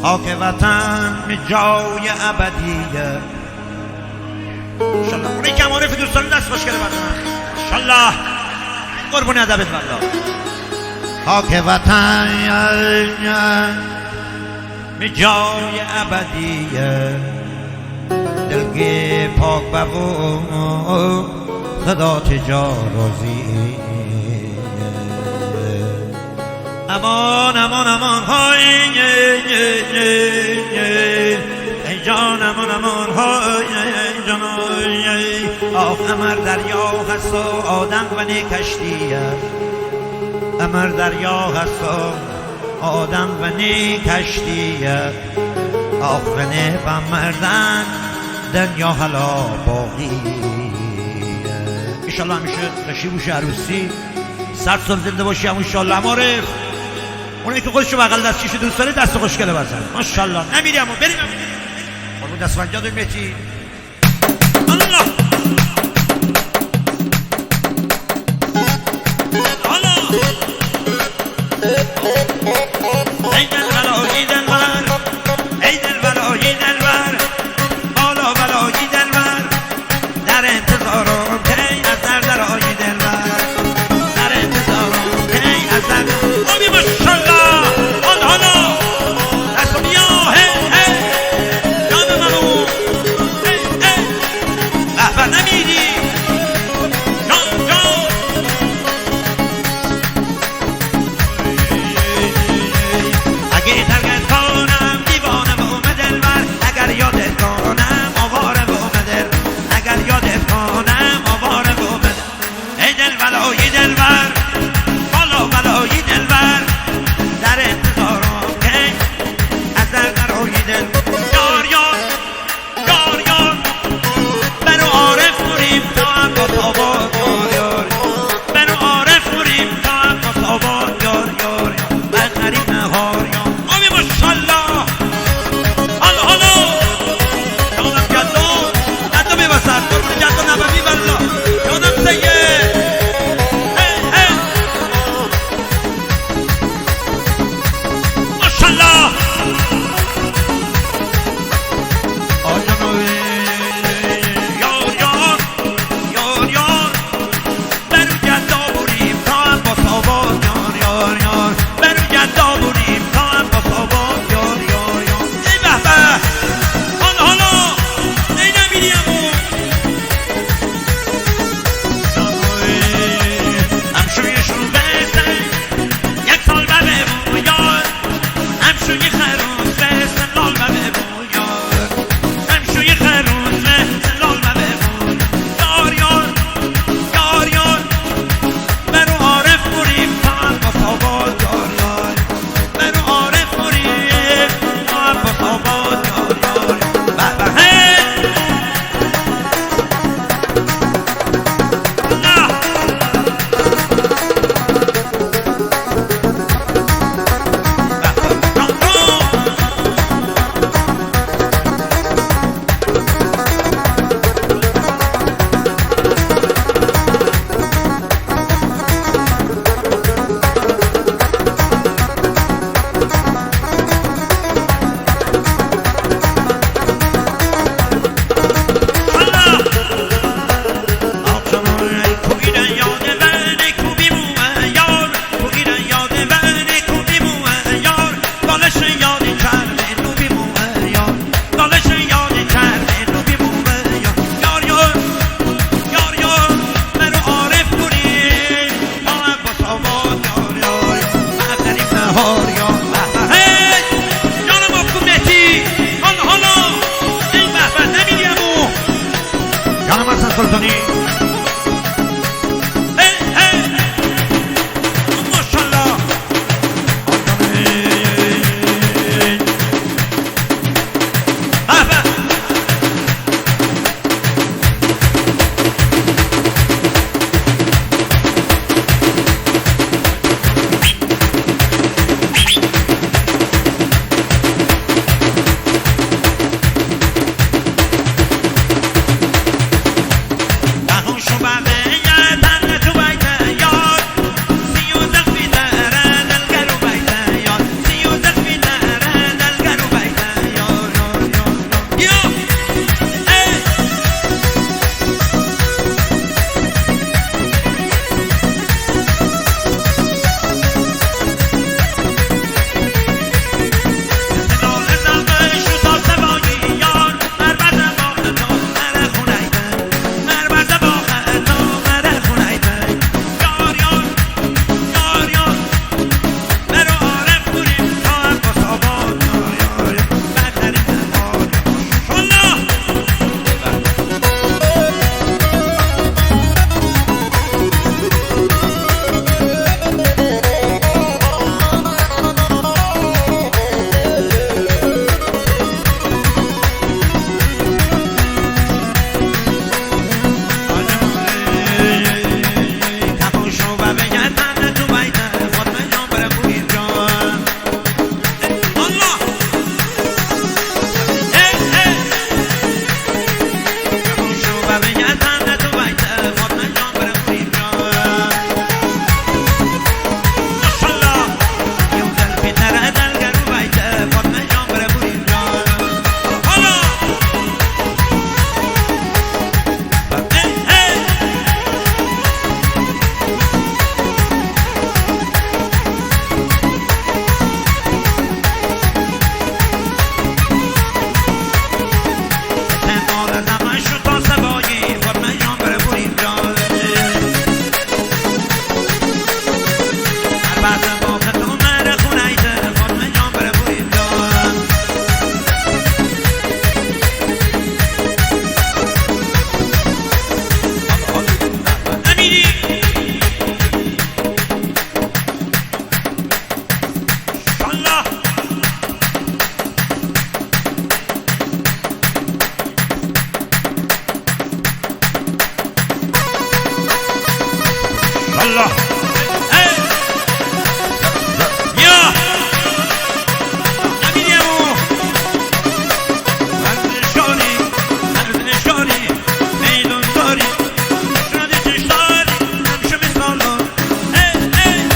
خاک وطن جای ابدیه. انشالله اونی که معرف دوستان دست خوش کرده بدن انشالله قربون ادبت والله. خاک وطن جای ابدیه، دلگی پاک ببو خدا تجا رازی. امان امان امان های ای جان امان امان های جان. آخ امر دریا هست و آدم و نی کشتیه. امر دریا هست و آدم و نی کشتیه. آخ و نی و مردن دنیا حالا باقیه. انشالله همیشه قشی بوشه عروسی صد سال زنده باشی. همون انشالله معرف اونایی که خودشو بغل دستشیش دوست داره دست خوشگله بزن ماشاءالله. نمیری اما بریم قربون دست فرجاد و مهدی الله. ای دلبر ای دلبر ای دلبر ای دلبر حالا بلایی دلبر در انتظارم کی از در ای دلبر در انتظارم کی از در آبی ماشاءالله. آن حالا دست بیا هی هی جان منو الله یا نمیدیمو من نشانی میدون داری نشانی چشتاری نمشه مثال نمیدی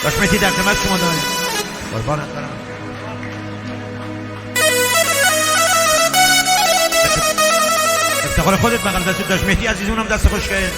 داشت مهدی در خدمت شما داریم قربانت برم افتخار خودت بغل دست داشت مهدی عزیز اونم دست خوش کرد